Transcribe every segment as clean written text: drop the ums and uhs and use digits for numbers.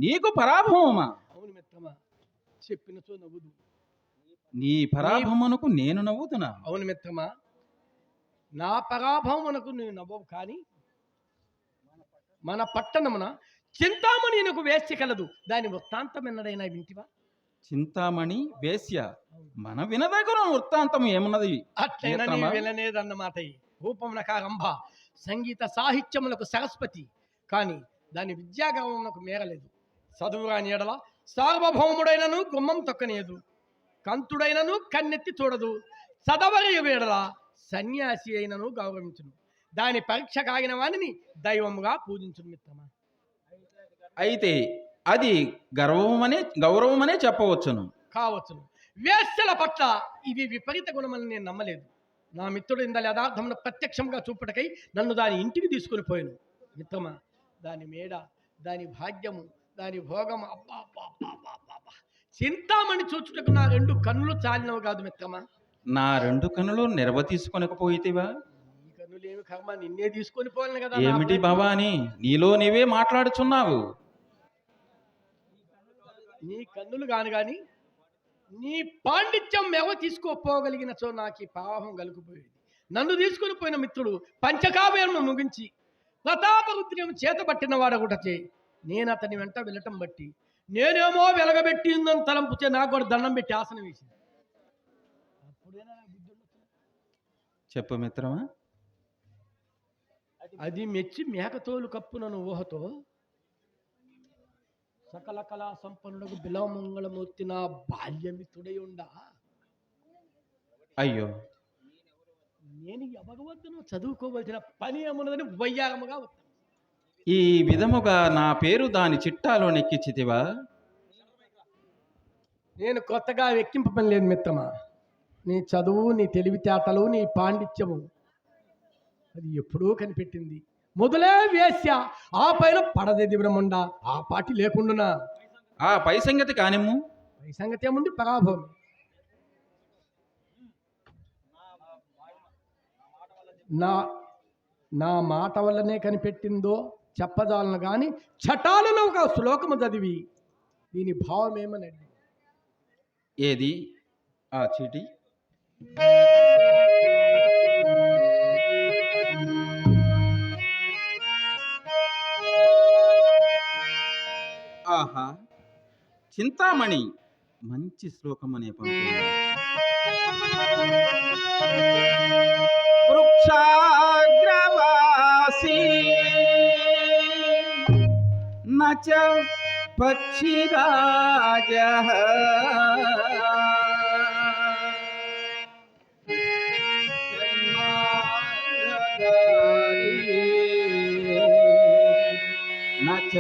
నీకు పరాభవమా? అవును మిత్రమా, చెప్పినచో నవ్వుదు. నీ పరాభవమునకు నేను నవ్వుతున్నా? అవును మిత్రమా, నా పరాభవమునకు నేను నవ్వవు. కానీ మన పట్టణమున చింతామణి నాకు వేశ్య కలదు, దాని వృత్తాంతం ఎన్నడైనా వింటివా? చింతామణి వేశ్య? మన వినదగిన వృత్తాంతం ఏమున్నది? అట్లైనా నీ వినలేదన్నమాట. రూపమునకు రంభ, సంగీత సాహిత్యములకు సరస్వతి, కానీ దాని విద్యాగర్వమునకు మేరలేదు. చదువురాని ఎడల సార్వభౌముడైనను గుమ్మం తొక్కనేదు, కంతుడైనను కన్నెత్తి చూడదు, చదవరి ఎడల సన్యాసి అయినను గౌరవించును, దాని పరీక్ష కాగిన వాణిని దైవముగా పూజించును మిత్రమా. అయితే అది గౌరవమనే చెప్పవచ్చును. కావచ్చును. వేశ్యల పట్ల ఇది విపరీత గుణమని నేను నమ్మలేదు. నా మిత్రుడు ఇందలి యథార్థమును ప్రత్యక్షంగా చూపుటకై నన్ను దాని ఇంటికి తీసుకుని పోయాను మిత్రమా. దాని మేడ, దాని భాగ్యము, దాని భోగము, అబ్బా అబ్బా అబ్బా అబ్బా అబ్బా, చింతామణి చూచుటకు నా రెండు కన్నులు చాలినవి కాదు మిత్రమా. నా రెండు కన్నులు తీసుకొనకపోయితివా? ఈ కన్నులేమి కర్మ, నిన్నే తీసుకొని పోలను కదా. ఏమిటి భవాని, నీలో నీవే మాట్లాడుచున్నావు? నీ కన్నులు కాని నీ పాండిత్యం మెవ తీసుకోపోగలిగినచో నాకు ఈ పాపం కలుగుపోయేది. నన్ను తీసుకుని పోయిన మిత్రుడు పంచకావ్యమును ముగించి ప్రతాపరుద్రం చేతబట్టిన వాడగుటచే నేను అతని వెంట వెళ్ళటం బట్టి నేనేమో వెలగబెట్టిందని తలంపుచే నాకు కూడా దండం పెట్టి ఆసనం వేసింది. చెప్పు మిత్రమా. అది మెచ్చి మేకతోలు కప్పునను ఊహతో సకల కళా సంపన్నులకు బిలమంగళమూర్తి నా బాల్యమిత్రుడై ఉండా. అయ్యో, నేను ఎవగవద్దను చదువుకోవలసిన పని ఏమున్నదని వయ్యారముగా వస్తాను. ఈ విధముగా నా పేరు దాని చిట్టాలో నెక్కించితివా? నేను కొత్తగా ఎక్కింప పని లేదు మిత్రమా. నీ చదువు, నీ తెలివితేటలు, నీ పాండిత్యము అది ఎప్పుడూ కనిపెట్టింది. మొదలే వేశ్య, ఆ పైన పడదేది బ్రహ్మండ, ఆ పాటి లేకుండా. ఆ పై సంగతి కానిమ్ము. పై సంగతి ఏముంది, పరాభవం. నా మాట వల్లనే కనిపెట్టిందో చెప్పజాలను కానీ చటాలను ఒక శ్లోకము చదివి దీని భావం ఏమనండి. ఏది ఆ చీటి? ఆహా, చింతామణి మంచి శ్లోకం అనే పంపుతుంది. వృక్షాగ్రవాసి నచ పక్షిరాజః నచ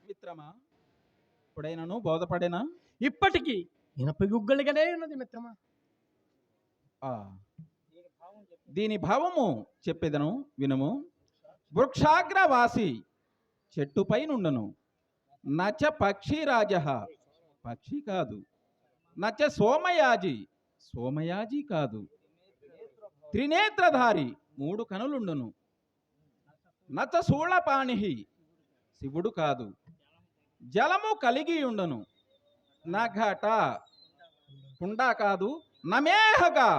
మిత్రమా, ఇప్పుడైనాను బోధపడేనా? ఇప్పటికీ ఇనప గుగ్గలుగానే ఉన్నది మిత్రమా. దీని భావము చెప్పేదను వినుము. వృక్షాగ్రవాసి, చెట్టుపై నుండును. నచ పక్షిరాజ, పక్షి కాదు. నచ సోమయాజి, సోమయాజి కాదు. త్రినేత్రధారి, మూడు కనులుండును. నచ శూళపాణి, శివుడు కాదు. జలము కలిగి ఉండును. నఘట, కుండ కాదు. నమేహగా,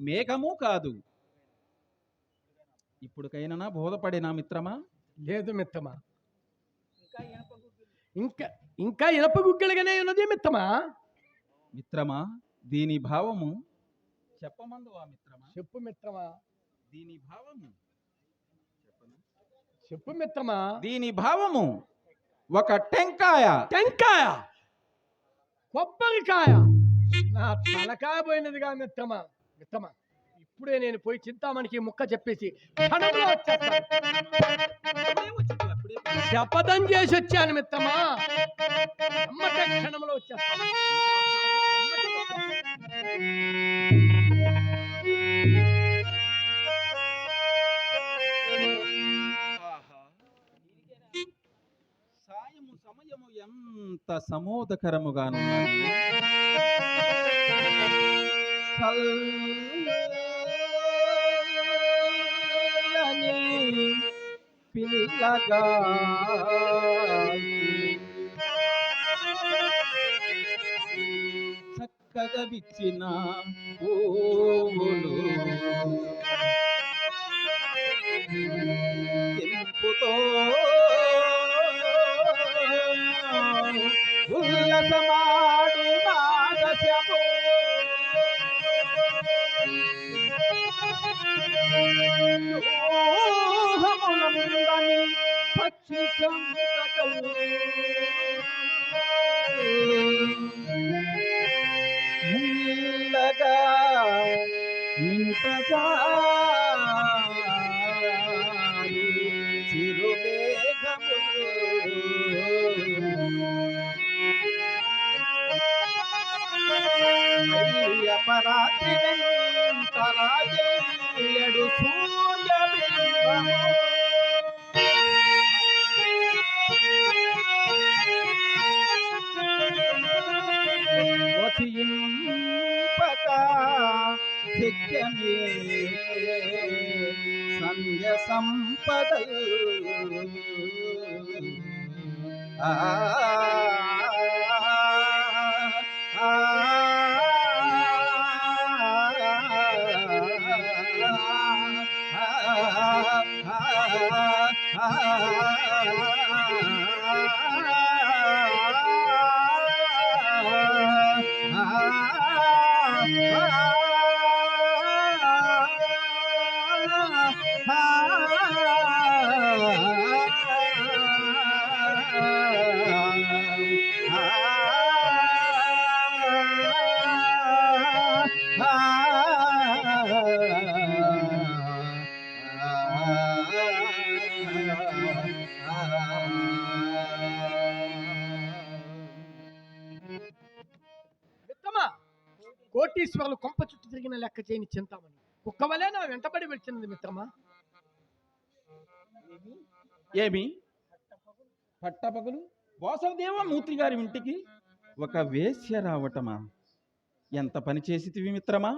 మేఘము కాదు. ఇప్పుడుకైనా బోధపడేనా మిత్రమా? లేదు మిత్రమా, ఇంకా ఇనప గుగ్గలుగానే ఉన్నది మిత్రమా. మిత్రమా, దీని భావము చెప్పమందువా మిత్రమా? చెప్పు మిత్రమా. దీని భావము చెప్పను. చెప్పు మిత్రమా. దీని భావము ఒక టెంకాయ. టెంకాయ, కొబ్బరికాయ, నా తలకాయ పోయినదిగా మిత్రమా. మిత్రమా, ఇప్పుడే నేను పోయి చింతామణికి ముక్క చెప్పేసి క్షణంలో వచ్చేస్తాను. శపథం చేసి వచ్చాను మిత్రమా, అమ్మటే క్షణంలో వచ్చేస్తాను. సాయము సమయము ఎంత సమోదకరముగానున్నది. చల్లని పిల్లగా చక్కగా విచ్చిన పువ్వులు ఎంపుతో ఉల్లసమాడు నాగశము ఊహమునందని పక్షి సంతకలు ముల్లగా నింపజారు చిరుమేఘములు అపరాత్రి వెంటరాజేయడు సూర్యబింబము వచింపక శక్యమే సంధ్య సంపదల్ మిత్రమా, కోటీశ్వరులు కొంప చుట్టూ తిరిగిన లెక్క చేయని చింతామణి కుక్కవలే నా వెంటబడి వచ్చినది మిత్రమా. ఏమి పట్టపగలు వాసుదేవ మూర్తి గారి ఇంటికి ఒక వేశ్య రావటమా? ఎంత పని చేసితివి మిత్రమా?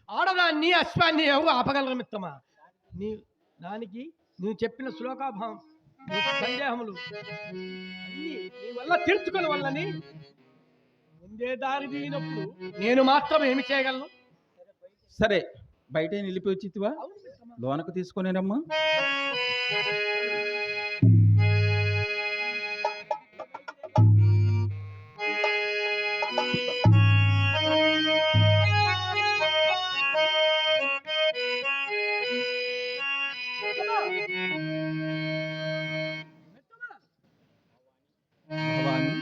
ఆడదాన్ని అశ్వాన్ని ఎవరు ఆపగలరు మిత్రమా? దానికి నువ్వు చెప్పిన శ్లోకాభావం సందేహములు అన్నీ నీ వల్ల తీర్చుకుని వల్లని ముందే దారి తీయనప్పుడు నేను మాత్రం ఏమి చేయగలను? సరే, బయటే నిలిపివచ్చితివా? లోనకు తీసుకొనేనమ్మా. భవాని,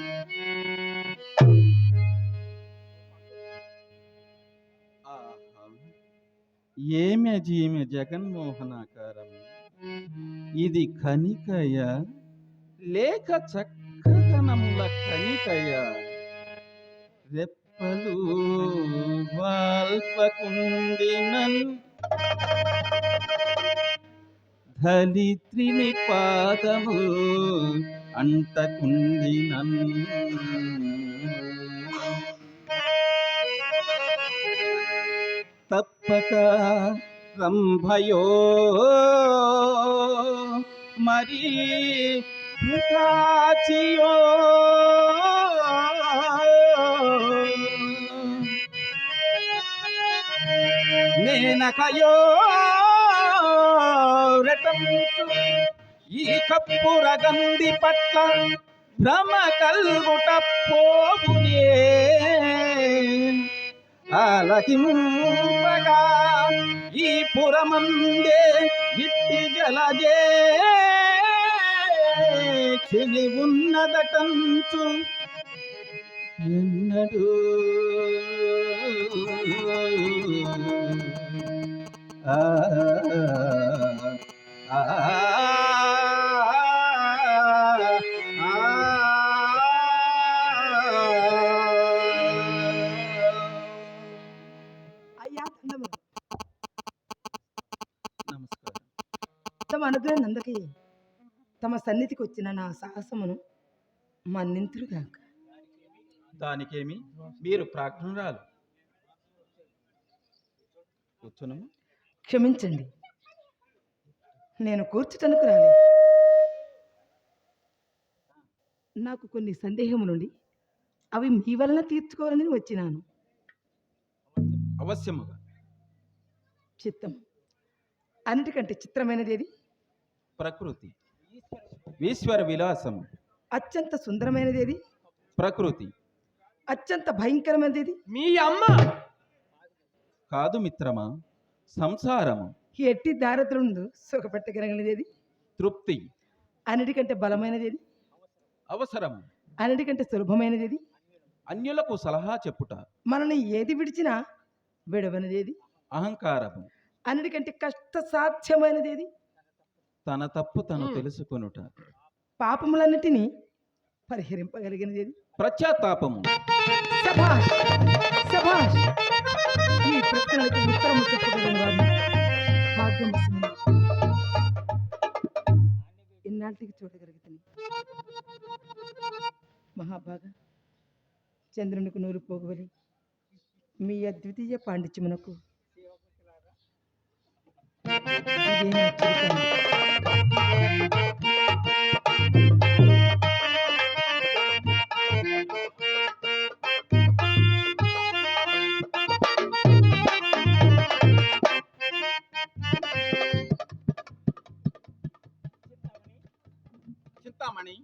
ఏమె జీమె జగన్మోహనాకారము, ఇది కనికయ లేక చక్కదనముల కనికయ? రెప్పలు వాల్పకుండినన్ ధలిత్రిని పాదము అంటకుండినన్ తప్పక రంభయో మరి భృతాచియో మేనకయో రటంచు ఈ కప్పుర గంధి పట్ల భ్రమ కల్గుట పోవునే ఆలకింపగా ఈ పురమందే ఇట్టి రాజే క్షిణి ఉన్నదటంచు ఎన్నడూ ఆ ఆ అయ్యా దండము నమస్కారం. తమ అనుగ్రహం నందకి తమ సన్నిధికి వచ్చిన నా సాహసమును మన్నింతురుగాక. దానికేమి, మీరు ప్రాజ్ఞురాలు. కూర్చునము. క్షమించండి, నేను కూర్చుటనుకు రాలేదు. నాకు కొన్ని సందేహములుండి అవి మీ వలన తీర్చుకోవాలని వచ్చినాను. అవశ్యముగా. చిత్తం అన్నిటికంటే చిత్రమైనది ఏది? ప్రకృతి. ఈశ్వర విలాసం. అత్యంత సుందరమైనది ఏది? ప్రకృతి. అత్యంత భయంకరమైనది ఏది? మీ అమ్మ. కాదు మిత్రమా, సంసారము. ఎట్టి దారిద్ర్యంలో సుఖపెట్టగలిగినది ఏది? తృప్తి. అన్నిటికంటే బలమైనది ఏది? అవసరము. అన్నిటికంటే సులభమైనది ఏది? అన్యులకు సలహా చెప్పుట. మనల్ని ఏది విడిచినా విడవనిది ఏది? అహంకారము. అన్నిటికంటే కష్ట సాధ్యమైనది ఏది? తన తప్పు తను తెలుసుకొనుట. పాపములన్నిటినీ పరిహరింపగలిగినది ఏది? ప్రత్యాతాపము. శభాష్ శభాష్! ఈ ప్రశ్నలకు ఉత్తరము చెప్పగలిగిన వారిని భాగ్యమస్మని ఇన్నాటికి చూడగలుగుతుంది. మహాభాగా చంద్రునికి నూరు పోగువలి మీ అద్వితీయ పాండిత్యమునకు ఇదే నా చిరుకాలం. చింతామణి,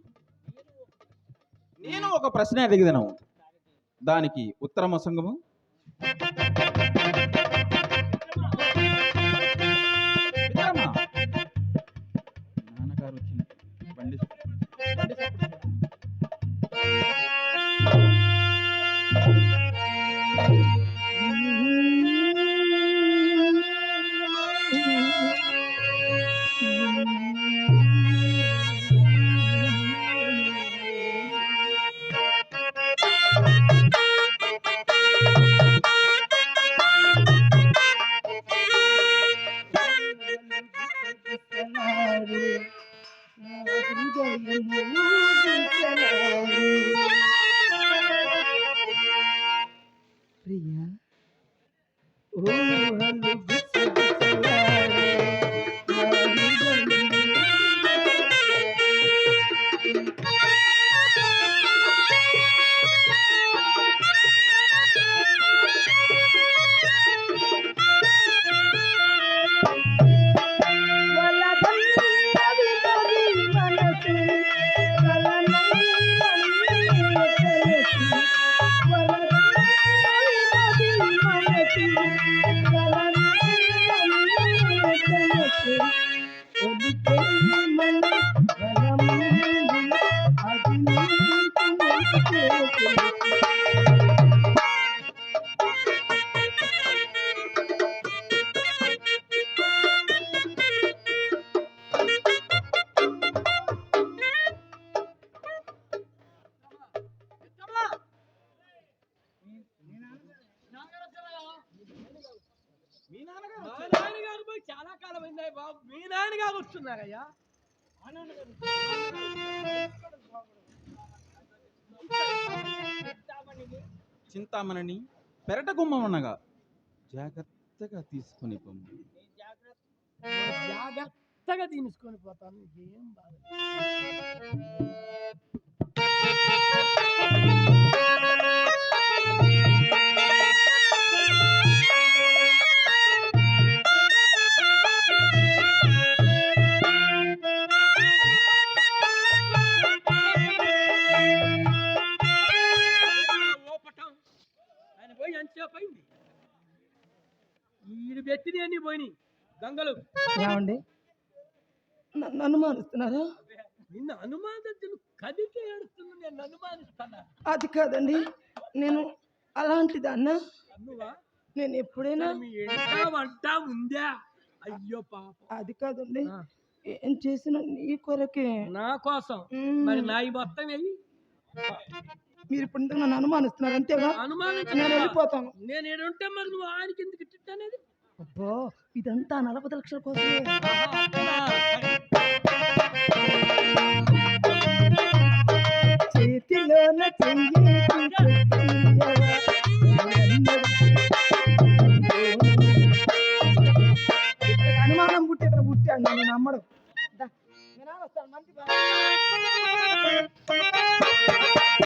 నేను ఒక ప్రశ్న అడిగిదను, దానికి ఉత్తరము సంగము. మిత్రమా, నాన్నగారు వచ్చింది. బండి బండి సప్పుడు. ప్రియా ఊహలు గుసగుసలాడే నా హృదయము. వలదన్నది నది మనసు, వలనన్నది తెలుసు. వలదన్నది నది మనసు, వలనన్నది తెలుసు. ఒలికే మన బలముంది, అది నీకు మనకే తెలుసు. మీ నాన్నగారు మా వచ్చారా? నాన్నగారు పోయి చాలా కాలం అయింది బాబు. మీ నాన్నగారు వస్తున్నారయ్యా. చింతామణిని పెరట గుమ్మమనగా జాగ్రత్తగా తీసుకుని పొమ్ము. జాగ్రత్తగా తీసుకొని పోతాను, ఏం బాధ. ఓపటం ఆయన పోయి ఎంతసేపు అయింది. ఈడు పెట్టినవన్నీ పోయినాయి గంగలు. ఏమండి, నన్ను అనుమానిస్తున్నారా? నిన్ను అనుమానించను కదికి ఏడుస్తున్నా, నేను అనుమానిస్తానా? అది కాదండి, నేను అలాంటిదన్నా. నువ్వా? నేను ఎప్పుడైనా మీ ఎంటా వంట ఉందా? అయ్యో పాప. అది కాదండి, ఆ. ఏం చేసిన నీ కొరకే. నా కోసం మ్మ్. మరి నా ఈ మొత్తం వెయ్యి. మీరు ఇప్పుడు ఇంతకు నన్ను అనుమానిస్తున్నారు అంతేగా? అనుమానించు. నేను వెళ్ళిపోతాను. నేను ఏడుంటే మరి నువ్వు ఆయనకి ఎందుకు ఇట్టనేది? అబ్బో, ఇదంతా 40 లక్షల కోసమే. చేతిలోన చెయ్యి